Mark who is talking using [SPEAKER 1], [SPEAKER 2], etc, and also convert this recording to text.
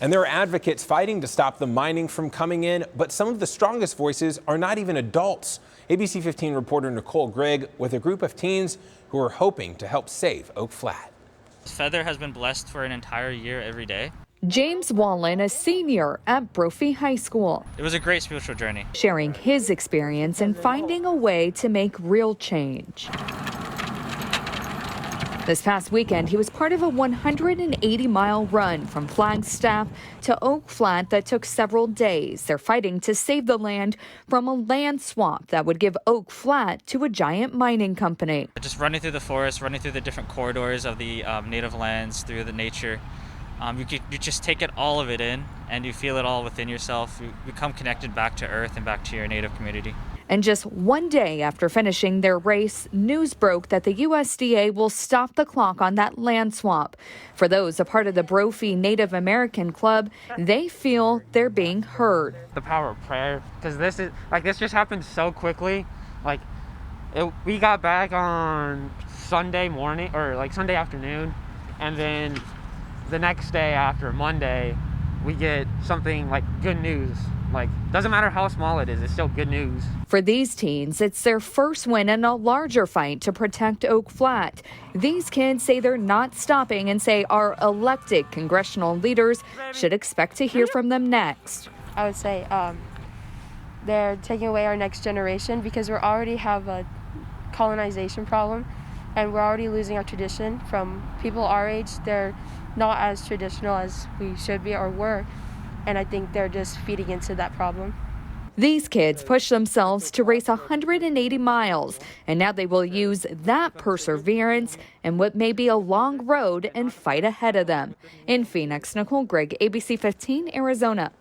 [SPEAKER 1] And there are advocates fighting to stop the mining from coming in, but some of the strongest voices are not even adults. ABC 15 reporter Nicole Grigg with a group of teens who are hoping to help save Oak Flat.
[SPEAKER 2] Feather has been blessed for an entire year every day.
[SPEAKER 3] James Wallen, a senior at Brophy High School.
[SPEAKER 2] It was a great spiritual journey.
[SPEAKER 3] Sharing his experience and finding a way to make real change. This past weekend, he was part of a 180-mile run from Flagstaff to Oak Flat that took several days. They're fighting to save the land from a land swap that would give Oak Flat to a giant mining company.
[SPEAKER 2] Just running through the forest, running through the different corridors of the native lands, through the nature. You just take all of it in, and you feel it all within yourself. You become connected back to earth and back to your native community.
[SPEAKER 3] And just one day after finishing their race, news broke that the USDA will stop the clock on that land swap. For those a part of the Brophy Native American Club, they feel they're being heard.
[SPEAKER 4] The power of prayer, because this just happened so quickly. We got back on Sunday morning or Sunday afternoon, and then the next day after Monday, we get something like good news. Doesn't matter how small it is, it's still good news.
[SPEAKER 3] For these teens, it's their first win in a larger fight to protect Oak Flat. These kids say they're not stopping and say our elected congressional leaders should expect to hear from them next.
[SPEAKER 5] I would say they're taking away our next generation because we already have a colonization problem and we're already losing our tradition from people our age. They're not as traditional as we should be or were. And I think they're just feeding into that problem.
[SPEAKER 3] These kids pushed themselves to race 180 miles, and now they will use that perseverance and what may be a long road and fight ahead of them. In Phoenix, Nicole Grigg, ABC 15, Arizona.